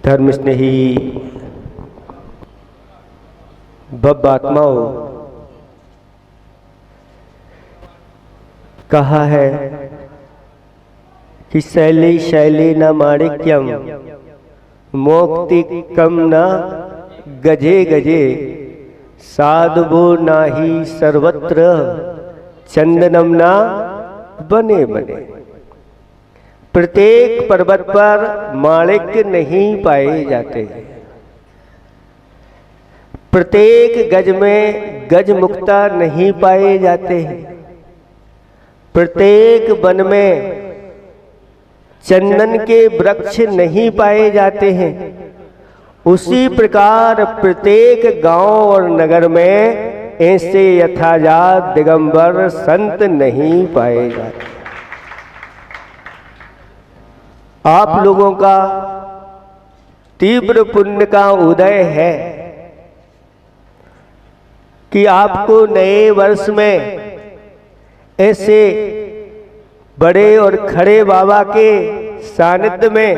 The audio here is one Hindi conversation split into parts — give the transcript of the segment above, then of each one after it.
धर्म स्नेही बब आत्माओं, कहा है कि शैली शैली न माणिक्यम मोक्ति कम न गजे गजे साधुवो नाही सर्वत्र चंदनम ना बने बने। प्रत्येक पर्वत पर माणिक्य नहीं पाए जाते, प्रत्येक गज में गज मुक्ता नहीं पाए जाते, प्रत्येक वन में चंदन के वृक्ष नहीं पाए जाते हैं। उसी प्रकार प्रत्येक गांव और नगर में ऐसे यथाजात दिगंबर संत नहीं पाए जाते। आप लोगों का तीव्र पुण्य का उदय है कि आपको नए वर्ष में ऐसे बड़े और खड़े बाबा के सानिध्य में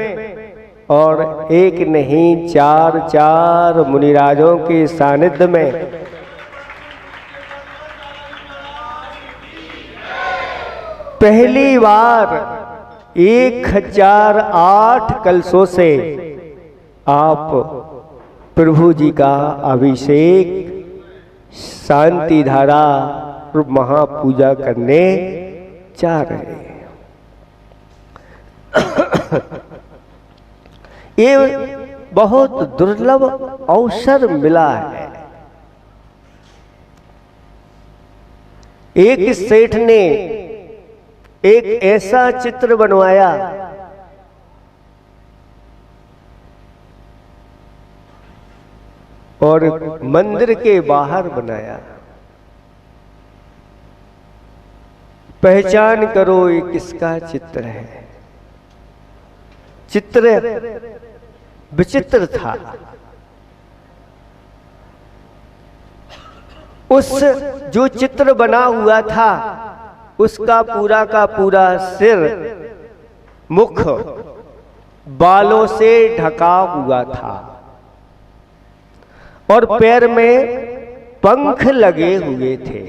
और एक नहीं चार चार मुनिराजों के सानिध्य में पहली बार 1008 कलशों से आप प्रभु जी का अभिषेक शांति धारा महापूजा करने जा रहे हैं। ये बहुत दुर्लभ अवसर मिला है। एक सेठ ने एक ऐसा चित्र बनवाया और मंदिर के बाहर बनाया। पहचान करो ये किसका चित्र है। चित्र विचित्र था। उस जो चित्र बना हुआ था उसका पूरा का पूरा सिर मुख बालों से ढका हुआ था और पैर में पंख लगे हुए थे।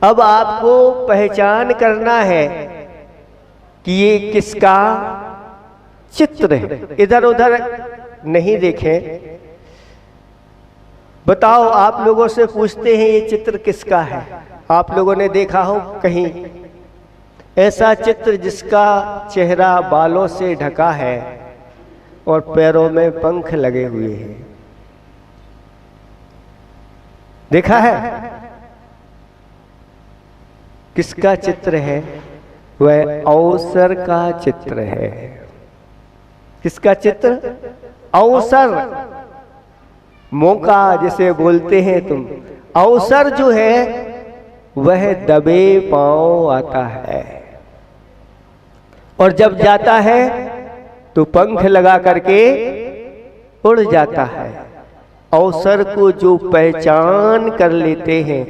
अब आपको पहचान करना है कि ये किसका चित्र है। इधर उधर नहीं देखें। बताओ, आप लोगों से पूछते हैं ये चित्र किसका है। आप लोगों ने देखा हो कहीं ऐसा चित्र जिसका चेहरा बालों से ढका है और पैरों में पंख लगे हुए हैं? देखा है? किसका चित्र है? वह अवसर का चित्र है। किसका चित्र? अवसर, मौका जिसे बोलते हैं तुम। अवसर जो है वह दबे पांव आता है और जब जाता है तो पंख लगा करके उड़ जाता है। अवसर को जो पहचान कर लेते हैं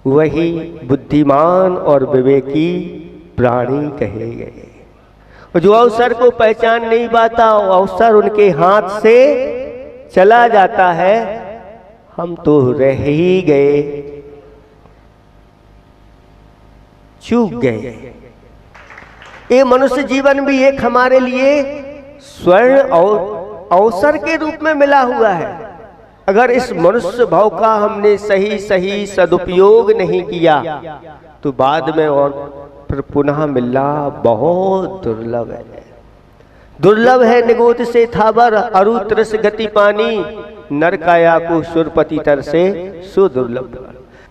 वही बुद्धिमान और विवेकी प्राणी कहे गए। और जो अवसर को पहचान नहीं पाता, अवसर उनके हाथ से चला जाता है। हम तो रह ही गए, चूक गए। ये मनुष्य जीवन भी एक हमारे लिए स्वर्ण और अवसर के रूप में मिला हुआ है। अगर इस मनुष्य भाव का हमने सही सदुपयोग नहीं किया तो बाद में और फिर पुनः मिलना बहुत दुर्लभ है। दुर्लभ है निगोद से थावर अरु त्रस गति पानी नर काया को सुरपति तर से सुदुर्लभ।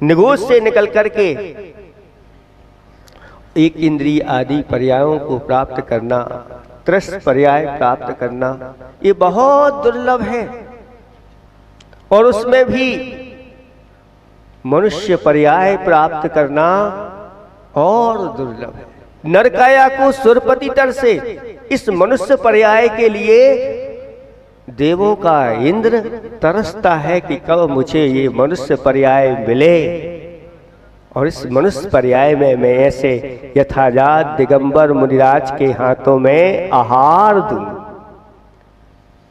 निगोद से निकल करके एक इंद्रिय आदि पर्यायों को प्राप्त करना, त्रस पर्याय प्राप्त करना, ये बहुत दुर्लभ है। और उसमें भी मनुष्य पर्याय प्राप्त करना और दुर्लभ है। नरकाया को सुरपति तर से, इस मनुष्य पर्याय के लिए देवों का इंद्र तरसता है कि कब मुझे ये मनुष्य पर्याय मिले। और इस मनुष्य पर्याय में मैं ऐसे यथाजात दिगंबर मुनिराज के हाथों में आहार दूं।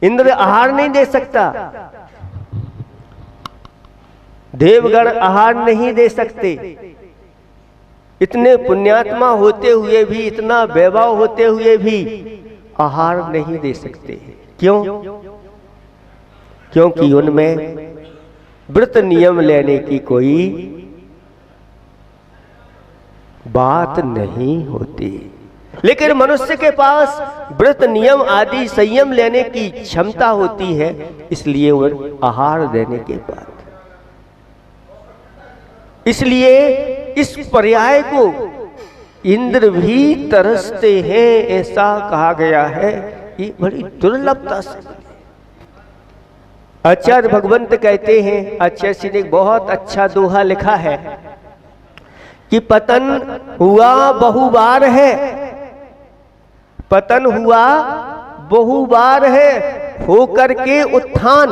इंद्र आहार नहीं दे सकता, देवगण आहार नहीं दे सकते, इतने पुण्यात्मा होते हुए भी, इतना वैभव होते हुए भी आहार नहीं दे सकते। क्यों? क्योंकि उनमें व्रत नियम लेने की कोई बात नहीं होती। लेकिन मनुष्य के पास व्रत नियम आदि संयम लेने की क्षमता होती है, इसलिए वह आहार देने के बाद, इसलिए इस पर्याय को इंद्र भी तरसते हैं, ऐसा कहा गया है। ये बड़ी दुर्लभता से। आचार्य भगवंत कहते हैं, आचार्य जी ने बहुत अच्छा दोहा लिखा है कि पतन हुआ बहुबार है, पतन हुआ बहुबार है, होकर के उत्थान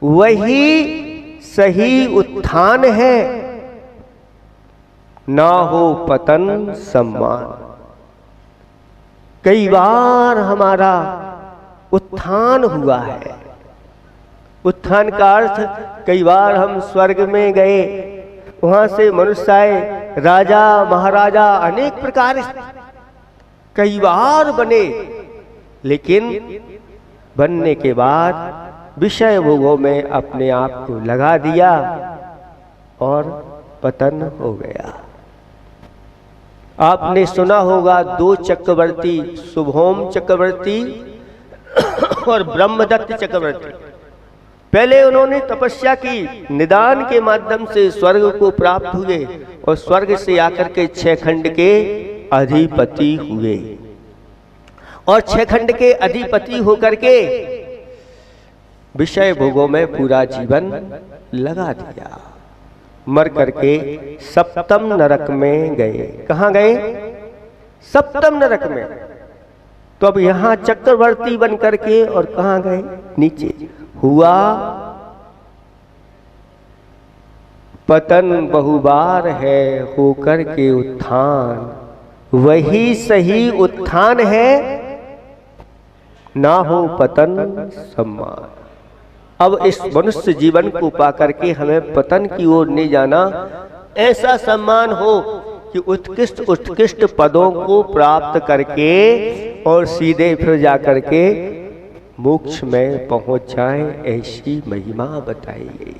वही सही उत्थान है, ना हो पतन सम्मान। कई बार हमारा उत्थान हुआ है। उत्थान का अर्थ कई बार हम स्वर्ग में गए, वहां से मनुष्य आए, राजा महाराजा अनेक प्रकार कई बार बने, लेकिन बनने के बाद विषय भोगों में अपने आप को लगा दिया और पतन हो गया। आपने सुना होगा दो चक्रवर्ती, शुभोम चक्रवर्ती और ब्रह्मदत्त चक्रवर्ती। पहले उन्होंने तपस्या की, निदान के माध्यम से स्वर्ग को प्राप्त हुए और स्वर्ग से आकर के 6 खंड के अधिपति हुए, और 6 खंड के अधिपति होकर के विषय भोगों में पूरा जीवन लगा दिया। मर करके सप्तम नरक में गए। कहां गए? सप्तम नरक में। तो अब यहां चक्रवर्ती बन करके और कहां गए? नीचे। हुआ पतन बहुबार है, होकर के उत्थान वही सही उत्थान है, ना हो पतन सम्मान। अब इस मनुष्य जीवन को पाकर के हमें पतन की ओर नहीं जाना, ऐसा सम्मान हो कि उत्कृष्ट उत्कृष्ट पदों को प्राप्त करके और सीधे फिर जाकर के मोक्ष में पहुंच जाए, ऐसी महिमा बताई गई है।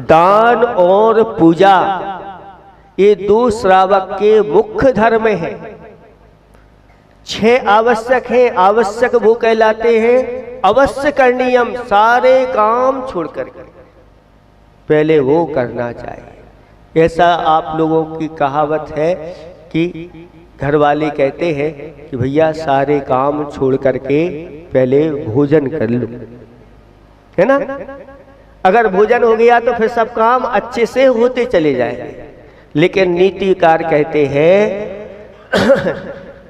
दान और पूजा ये 2 श्रावक के मुख्य धर्म हैं। 6 आवश्यक हैं, आवश्यक वो कहलाते हैं अवश्य करणीयम, सारे काम छोड़ करके पहले वो करना चाहिए। ऐसा आप लोगों की कहावत है कि घर वाले कहते हैं कि भैया सारे काम छोड़ करके पहले भोजन कर लो, है ना। अगर भोजन हो गया तो फिर सब काम अच्छे से होते चले जाएंगे। लेकिन नीतिकार कहते हैं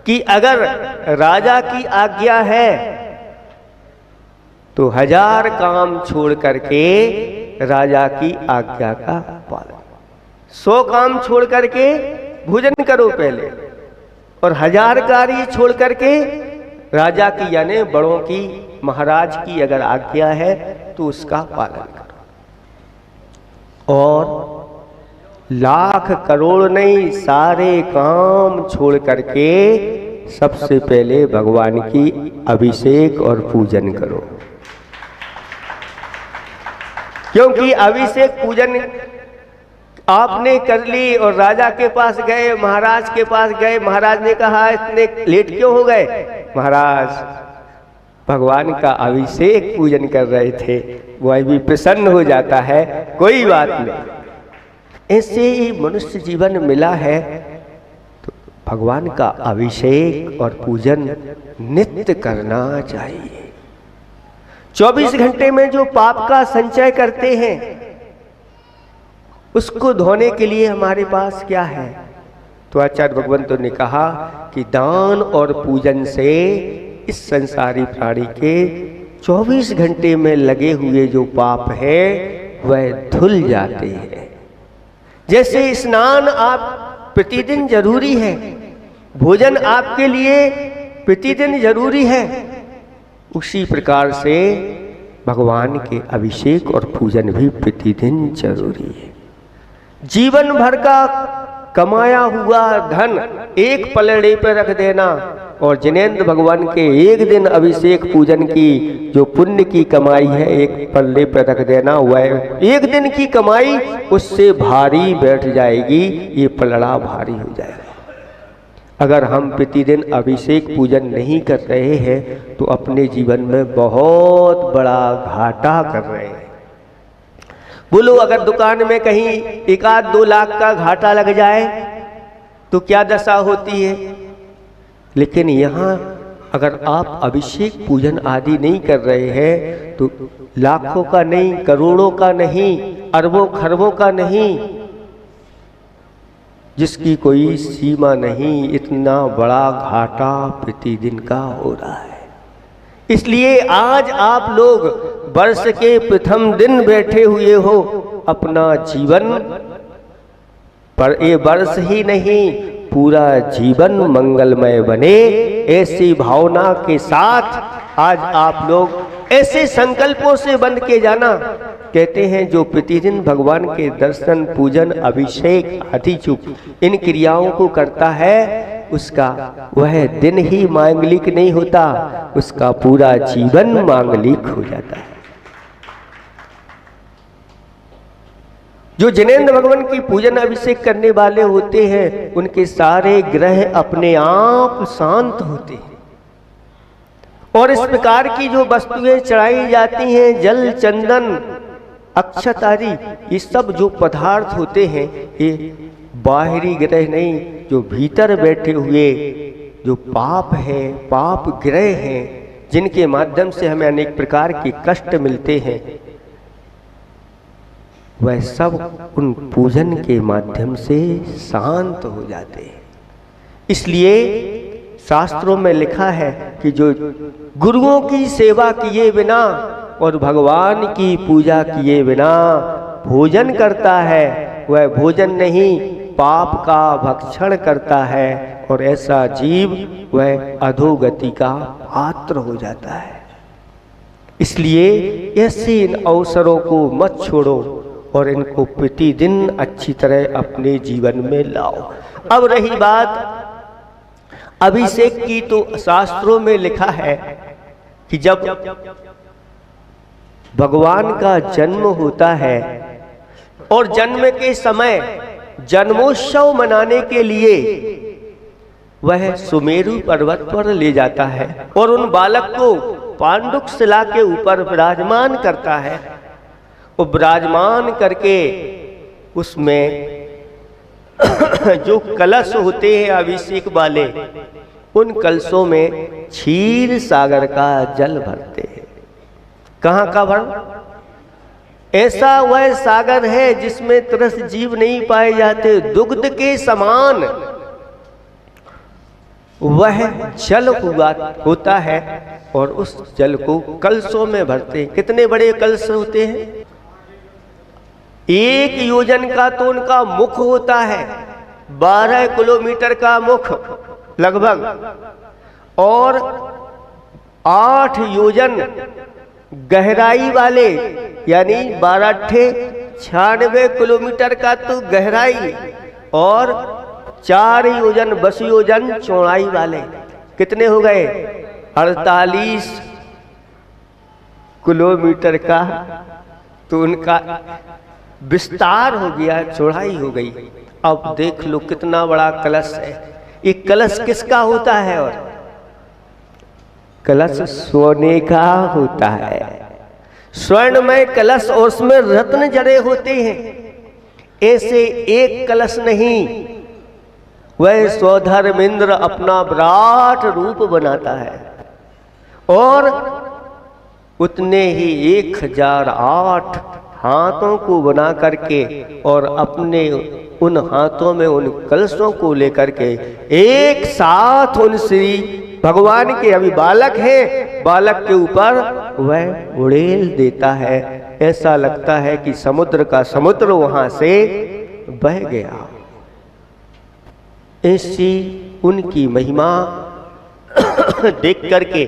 कि अगर राजा की आज्ञा है तो 1000 काम छोड़ करके राजा की आज्ञा का पालन, 100 काम छोड़ करके भोजन करो पहले, और 1000 कार्य छोड़ करके राजा की यानी बड़ों की, महाराज की अगर आज्ञा है तो उसका पालन करो। और लाख करोड़ नहीं, सारे काम छोड़ करके सबसे पहले भगवान की अभिषेक और पूजन करो। क्योंकि अभिषेक पूजन आपने कर ली और राजा के पास गए, महाराज के पास गए, महाराज ने कहा इतने लेट क्यों हो गए? महाराज भगवान का अभिषेक पूजन कर रहे थे, वह भी प्रसन्न हो जाता है, कोई बात नहीं। ऐसे ही मनुष्य जीवन मिला है तो भगवान का अभिषेक और पूजन नित्य करना चाहिए। 24 घंटे में जो पाप का संचय करते हैं उसको धोने के लिए हमारे पास क्या है? तो आचार्य भगवंत ने कहा कि दान और पूजन से इस संसारी प्राणी के 24 घंटे में लगे हुए जो पाप है वह धुल जाते हैं। जैसे स्नान आप प्रतिदिन जरूरी है, भोजन आपके लिए प्रतिदिन जरूरी है, उसी प्रकार से भगवान के अभिषेक और पूजन भी प्रतिदिन जरूरी है। जीवन भर का कमाया हुआ धन एक पलड़े पर रख देना और जिनेंद्र भगवान के एक दिन अभिषेक पूजन की जो पुण्य की कमाई है एक पल्ले पर रख देना, वह एक दिन की कमाई उससे भारी बैठ जाएगी, ये पलड़ा भारी हो जाएगा। अगर हम प्रतिदिन अभिषेक पूजन नहीं कर रहे हैं तो अपने जीवन में बहुत बड़ा घाटा कर रहे हैं। बोलो, अगर दुकान में कहीं 1-2 लाख का घाटा लग जाए तो क्या दशा होती है। लेकिन यहाँ अगर आप अभिषेक पूजन आदि नहीं कर रहे हैं तो लाखों का नहीं, करोड़ों का नहीं, अरबों खरबों का नहीं, जिसकी कोई सीमा नहीं, इतना बड़ा घाटा प्रतिदिन का हो रहा है। इसलिए आज आप लोग वर्ष के प्रथम दिन बैठे हुए हो, अपना जीवन पर ये वर्ष ही नहीं पूरा जीवन मंगलमय बने, ऐसी भावना के साथ आज आप लोग ऐसे संकल्पों से बंध के जाना। कहते हैं जो प्रतिदिन भगवान के दर्शन, पूजन, अभिषेक आदि जो इन क्रियाओं को करता है उसका वह दिन ही मांगलिक नहीं होता, उसका पूरा जीवन मांगलिक हो जाता है। जो जिनेंद्र भगवान की पूजन अभिषेक करने वाले होते हैं उनके सारे ग्रह अपने आप शांत होते हैं और इस प्रकार की जो वस्तुएं चढ़ाई जाती हैं, जल, चंदन, अक्षत आदि, ये सब जो पदार्थ होते हैं ये बाहरी ग्रह नहीं, जो भीतर बैठे हुए जो पाप है, पाप ग्रह हैं, जिनके माध्यम से हमें अनेक प्रकार के कष्ट मिलते हैं, वह सब उन पूजन के माध्यम से शांत हो जाते हैं। इसलिए शास्त्रों में लिखा है कि जो गुरुओं की सेवा किए बिना और भगवान की पूजा किए बिना भोजन करता है वह भोजन नहीं, पाप का भक्षण करता है और ऐसा जीव वह अधोगति का पात्र हो जाता है। इसलिए ऐसे इन अवसरों को मत छोड़ो और इनको प्रतिदिन अच्छी तरह अपने जीवन में लाओ। अब रही बात अभिषेक की, तो शास्त्रों में लिखा है कि जब भगवान का जन्म होता है और जन्म के समय जन्मोत्सव मनाने के लिए वह सुमेरु पर्वत पर ले जाता है और उन बालक को पांडुक शिला के ऊपर विराजमान करता है। वो विराजमान करके उसमें जो कलश होते हैं अभिषेक वाले, उन कलशों में क्षीर सागर का जल भरते हैं। कहाँ का भर? ऐसा वह सागर है जिसमें तरस जीव नहीं पाए जाते, दुग्ध के समान वह जल होता है और उस जल को कलशों में भरते हैं। कितने बड़े कलश होते हैं? 1 योजन का तो उनका मुख होता है, 12 किलोमीटर का मुख लगभग, और 8 योजन गहराई वाले, यानी 12×96 किलोमीटर का तो गहराई और 4 योजन 20 योजन चौड़ाई वाले। कितने हो गए? 48 किलोमीटर का तो उनका विस्तार हो गया, चौड़ाई हो गई। अब देख लो कितना बड़ा कलश है। ये कलश किसका होता है? और कलश सोने का होता है, स्वर्णमय कलश, और उसमें रत्न जड़े होते हैं। ऐसे एक कलश नहीं, वह स्वधर्मेंद्र अपना विराट रूप बनाता है और उतने ही 1008 हाथों को बना करके और अपने उन हाथों में उन कलशों को लेकर के एक साथ उन श्री भगवान के, अभी बालक है, बालक के ऊपर वह उड़ेल देता है। ऐसा लगता है कि समुद्र का समुद्र वहां से बह गया। ऐसी उनकी महिमा देख करके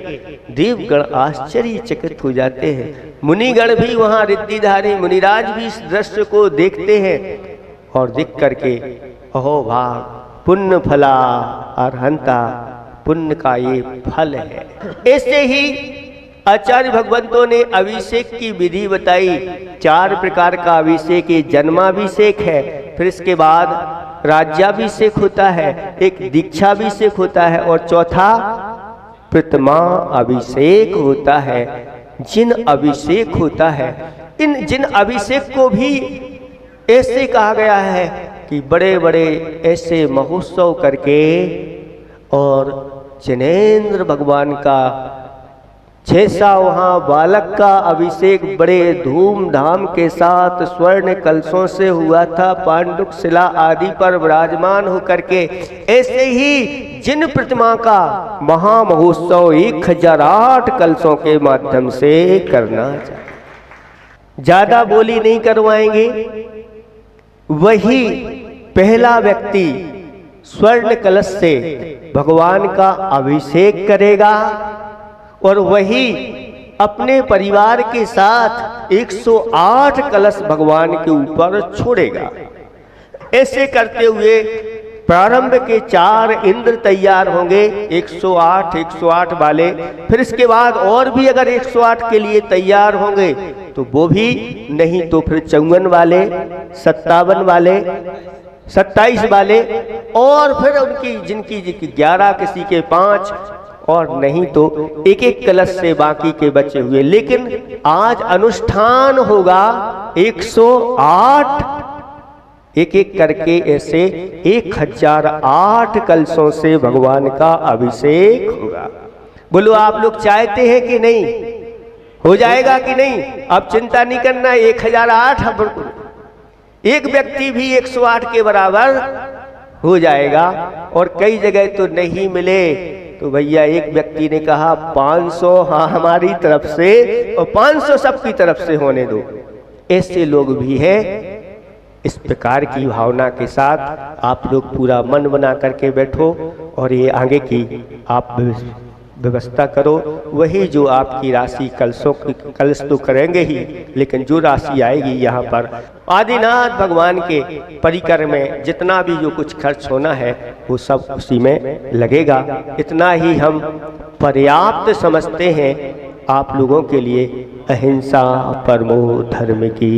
देवगण आश्चर्यचकित हो जाते हैं। मुनिगण भी वहां, रिद्धिधारी मुनिराज भी इस दृश्य को देखते हैं और देख करके अहो भाग, पुण्य फला अर्हंता, पुण्य का ये फल है। ऐसे ही आचार्य भगवंतों ने अभिषेक की विधि बताई। 4 प्रकार का अभिषेक, ये जन्माभिषेक है, फिर इसके बाद राज्याभिषेक होता है, एक दीक्षाभिषेक होता है और चौथा प्रथमा अभिषेक होता है। जिन अभिषेक होता है, इन जिन अभिषेक को भी ऐसे कहा गया है कि बड़े बड़े ऐसे महोत्सव करके और जिनेंद्र भगवान का 6 वहाँ बालक का अभिषेक बड़े धूमधाम के साथ स्वर्ण कलशों से हुआ था, पांडुक शिला आदि पर विराजमान होकर के। ऐसे ही जिन प्रतिमा का महामहोत्सव 1008 कलशों के माध्यम से करना चाहिए। ज्यादा बोली नहीं करवाएंगे। वही पहला व्यक्ति स्वर्ण कलश से भगवान का अभिषेक करेगा और वही अपने परिवार के साथ 108 कलश भगवान के ऊपर छोड़ेगा। ऐसे करते हुए प्रारंभ के 4 इंद्र तैयार होंगे, 108 वाले। फिर इसके बाद और भी अगर 108 के लिए तैयार होंगे तो वो भी, नहीं तो फिर 54 वाले, 57 वाले, 27 वाले, और फिर उनकी जिनकी 11, किसी के 5, और नहीं तो एक एक कलश से बाकी के बचे हुए। लेकिन आज अनुष्ठान होगा 108, एक एक करके ऐसे 1008 कलशों से भगवान का अभिषेक होगा। बोलो आप लोग चाहते हैं कि नहीं? हो जाएगा कि नहीं? अब चिंता नहीं करना। 1008 एक व्यक्ति भी 108 के बराबर हो जाएगा। और कई जगह तो नहीं मिले तो भैया एक व्यक्ति ने कहा 500 हाँ हमारी तरफ से और 500 सबकी तरफ से होने दो। ऐसे लोग भी हैं। इस प्रकार की भावना के साथ आप लोग पूरा मन बना करके बैठो और ये आगे की आप व्यवस्था करो। वही जो आपकी राशि कलश तो करेंगे ही, लेकिन जो राशि आएगी यहाँ पर आदिनाथ भगवान के परिकर में जितना भी जो कुछ खर्च होना है वो सब उसी में लगेगा। इतना ही हम पर्याप्त समझते हैं आप लोगों के लिए। अहिंसा परमो धर्म की